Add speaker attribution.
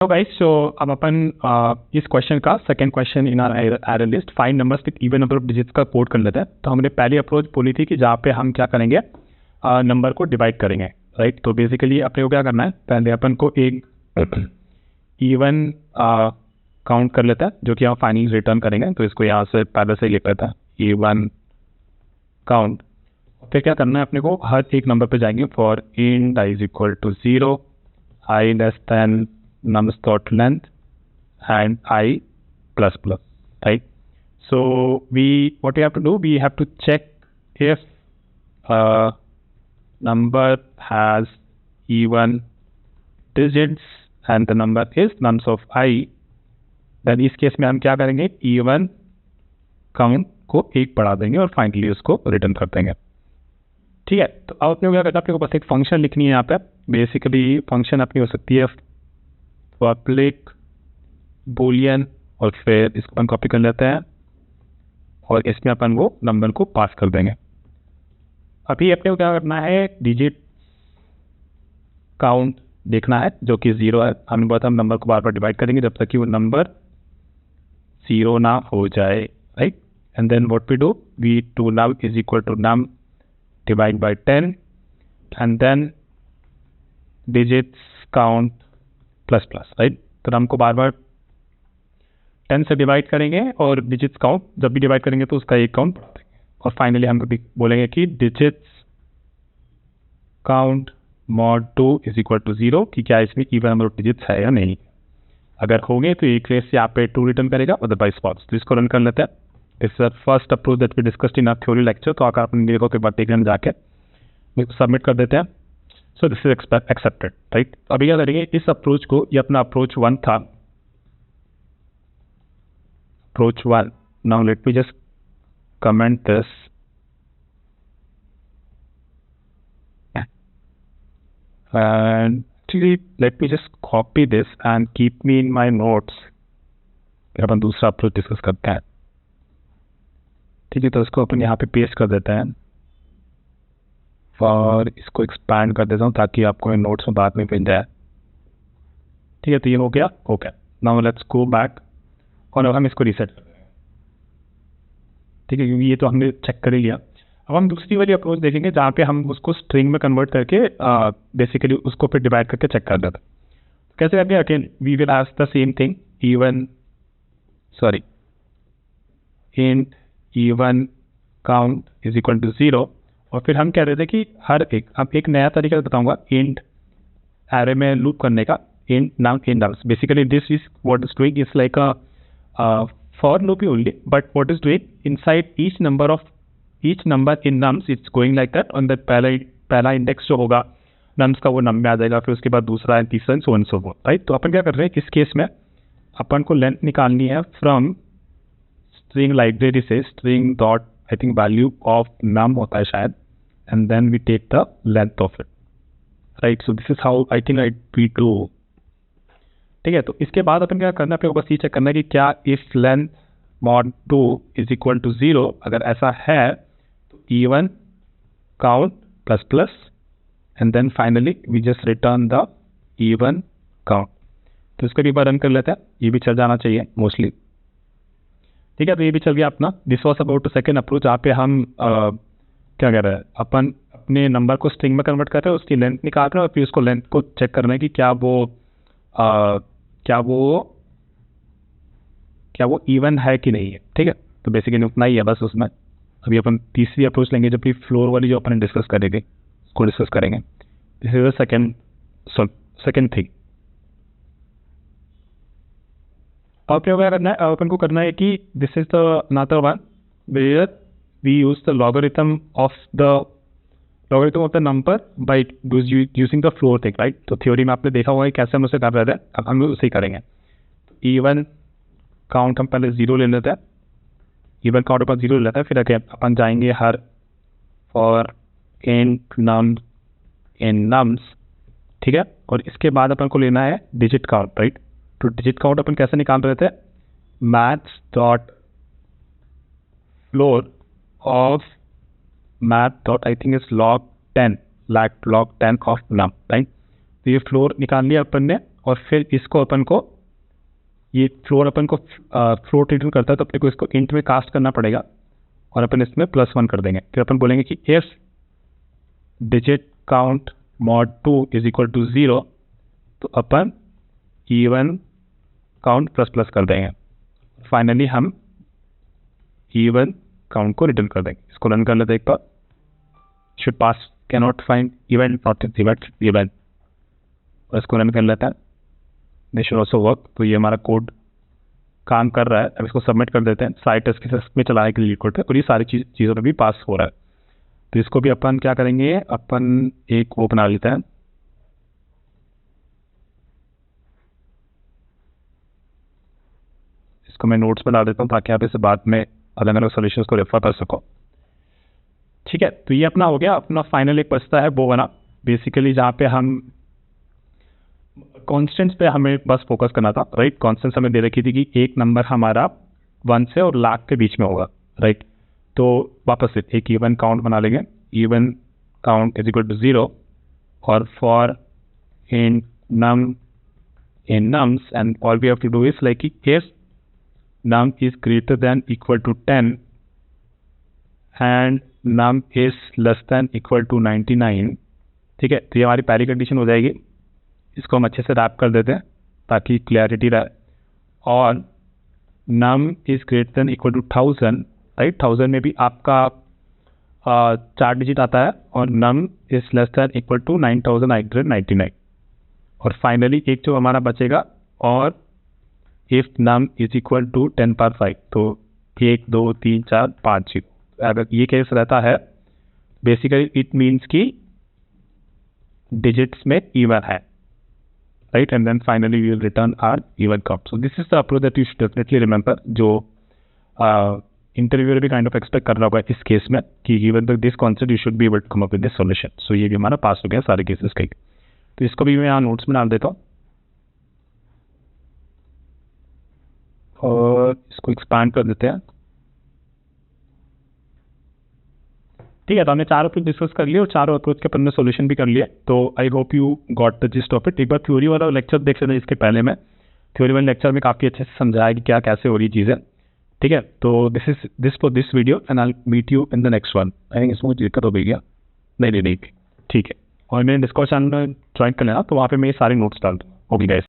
Speaker 1: तो गाइस, सो अब अपन इस क्वेश्चन का second question in are error list, find numbers with even number of digits का कोड कर लेते हैं। तो हमने पहली अप्रोच बोली थी कि जहाँ पे हम क्या करेंगे, नंबर को डिवाइड करेंगे, राइट। तो बेसिकली अपने को क्या करना है, पहले अपन को एक इवन काउंट कर लेता है जो कि हम फाइनली रिटर्न करेंगे। तो इसको यहाँ से पहले से लिख लेता है इवन काउंट। फिर क्या करना है अपने को, हर एक नंबर पे जाएंगे for int i is equal to 0, i less than nums dot length and I plus plus, right? So what we have to do, we have to check if number has even digits and the number is nums of I, then इस case में हम क्या करेंगे, even count को एक बढ़ा देंगे और फाइनली उसको रिटर्न कर देंगे। ठीक है, तो अब अपने को क्या करना है, अपने को बस एक फंक्शन लिखनी है यहाँ पे। बेसिकली फंक्शन अपनी हो सकती है पब्लिक बूलियन, और फिर इसको अपन कॉपी कर लेते हैं और इसमें अपन वो नंबर को पास कर देंगे। अभी अपने को क्या करना है, डिजिट काउंट देखना है जो कि 0 है। हमने बोला था हम नंबर को बार बार डिवाइड करेंगे जब तक कि वो नंबर 0 ना हो जाए, right. And then what we do, we two num is equal to num divide by 10 and then digits count plus plus, right। तो num को बार बार 10 से डिवाइड करेंगे और डिजिट्स काउंट जब भी डिवाइड करेंगे तो उसका एक काउंट बढ़ा देंगे, और फाइनली हम बोलेंगे कि digits count mod 2 is equal to 0, कि क्या इसमें इवन नंबर ऑफ डिजिट्स है या नहीं। अगर होंगे तो एक केस यहाँ पे 2 रिटर्न करेगा, अदरवाइज फॉल्स। तो इसको रन कर लेते हैं। This is first approach that we discussed in our theory lecture. तो अगर आपने देखो तो एक बार देख लेना जाके, सबमिट कर देते हैं। सो दिस इज एक्सेप्टेड, राइट। अभी क्या करेंगे, इस अप्रोच को, ये अपना अप्रोच 1 था, approach 1. Now let me just comment this. And actually let me just copy this and keep me in my notes. फिर अपन दूसरा अप्रोच डिस्कस करते हैं। ठीक है, तो इसको अपन यहाँ पे पेस्ट कर देते हैं और इसको एक्सपैंड कर देता हूँ ताकि आपको नोट्स में बाद में मिल जाए। ठीक है, तो ये हो गया। Okay, now let's go back और अब हम इसको रीसेट कर देंगे। ठीक है, क्योंकि ये तो हमने चेक कर ही लिया। अब हम दूसरी वाली अप्रोच देखेंगे जहाँ पे हम उसको स्ट्रिंग में कन्वर्ट करके बेसिकली उसको फिर डिवाइड करके चेक कर देते हैं। कैसे करते हैं, again we will ask the same thing, even count is equal to 0, और फिर हम कह रहे थे कि हर एक, अब एक नया तरीका बताऊंगा इंट एरे में लूप करने का, int nums. Basically this is what is doing is like a for loop only, but what is doing inside each number in nums, it's going like that on the पहला index जो होगा nums का वो num में आ जाएगा, फिर उसके बाद दूसरा है, तीसरा, so on so forth, right. तो अपन क्या कर रहे हैं, इस केस में अपन को लेंथ निकालनी है फ्रॉम स्ट्रिंग लाइब्रेरी से, string dot I think value of num होता है शायद, and then we take the length of it, right. So this is how I think we do. ठीक है, तो इसके बाद अपन क्या करना है, अपने को बस ये चेक करना है कि क्या if length mod 2 is equal to 0, अगर ऐसा है तो even count plus plus and then finally we just return the even count. तो इसको भी रन कर लेते हैं, ये भी चल जाना चाहिए मोस्टली। ठीक है, तो ये भी चल गया अपना। This was about second approach, जहाँ पे हम क्या कह रहे हैं, अपन अपने नंबर को स्ट्रिंग में कन्वर्ट कर रहे हैं, उसकी लेंथ निकाल रहे हैं और फिर उसको लेंथ को चेक करना है कि क्या वो इवन है कि नहीं है। ठीक है, तो बेसिकली उतना ही है बस उसमें। अभी अपन तीसरी अप्रोच लेंगे, जब भी फ्लोर वाली जो अपन डिस्कस करेंगे उसको डिस्कस करेंगे। This is the second thing. और क्या करना है, अपन को करना है कि this is the another one where we use the logarithm of the number by using the floor thing, right. तो थ्योरी में आपने देखा हुआ है कैसे हम उसे कर रहे थे, अब हम उसे ही करेंगे। इवन काउंट हम पहले 0 ले लेते हैं, इवन काउंट अपन 0 ले लेते हैं, फिर अगेन अपन जाएंगे her for int num in nums। ठीक है, और इसके बाद अपन को लेना है डिजिट काउंट, राइट। तो डिजिट काउंट अपन कैसे निकाल रहे थे, maths dot floor of math dot I think is log 10 of num, right. तो ये फ्लोर निकाल लिया अपन ने और फिर इसको अपन को ये फ्लोर अपन को फ्लोट रिटर्न करता है, तो अपने को इसको इंट में कास्ट करना पड़ेगा और अपन इसमें +1 कर देंगे। फिर अपन बोलेंगे कि if digit count mod 2 is equal to 0, तो अपन इवन काउंट ++ कर देंगे। फाइनली हम इवन काउंट को रिटर्न कर देंगे। इसको रन कर लेते हैं एक बार। Should pass cannot find event not event, और इसको रन कर लेते हैं। This should also work. तो ये हमारा कोड काम कर रहा है। अब इसको सबमिट कर देते हैं। साइट टेस्ट केसेस में चलाने के लिए कोड है और ये सारी चीज़ों में भी पास हो रहा है। तो इसको भी अपन क्या करेंगे, अपन एक वो बना लेते हैं, इसको मैं नोट्स में डाल देता हूँ ताकि आप इसे बाद में अलग अलग सोल्यूशंस को रेफर कर सको। ठीक है, तो ये अपना हो गया। अपना फाइनल एक बचता है वो बना बेसिकली जहाँ पे हम कॉन्स्टेंट्स पे हमें बस फोकस करना था, राइट। कॉन्स्टेंट्स हमें दे रखी थी कि एक नंबर हमारा 1 से और लाख के बीच में होगा, राइट। तो वापस से एक इवन काउंट बना लेंगे। Even count is equal to 0 और for in nums and all we have to do is like if num is greater than equal to 10 and num is less than equal to 99, ठीक है। तो ये हमारी पहली condition हो जाएगी। इसको हम अच्छे से रैप कर देते हैं ताकि क्लैरिटी रहे। और num is greater than equal to 1000, right. 1000 में भी आपका 4 डिजिट आता है और num is less than equal to 9899। और फाइनली एक जो हमारा बचेगा, और if num is equal to 10 power 5, तो 1 2 3 4 5 0। अगर ये केस रहता है बेसिकली इट मीन्स कि डिजिट्स में इवन है, right. And then finally we will return our even count. So this is the approach that you should definitely remember, जो interviewer भी काइंड ऑफ एक्सपेक्ट कर रहा होगा इस केस में कि given this concept you should be able to come up with this solution. So ये भी हमारा पास हो गया सारे केसेस के। तो इसको भी मैं यहाँ नोट्स में डाल देता हूँ और इसको एक्सपांड कर देते हैं। ठीक है, तो हमने 4 अप्रोच डिस्कस कर लिए और चारों अप्रोच के अपन ने सोल्यूशन भी कर लिया। तो I hope you got the gist of it. एक बार थ्योरी वाला लेक्चर देख लेते हैं इसके पहले में। थ्योरी वाले लेक्चर में काफ़ी अच्छे से समझाया कि क्या कैसे हो रही चीज़ें। ठीक है, तो this for this video and I meet you in the next one. I think इसमें दिक्कत हो गई क्या? नहीं, ठीक है। और मेरे डिस्कॉर्ड चैनल में ज्वाइन कर लेना, तो वहाँ पे मैं सारे नोट्स डाल दूँ। Okay guys.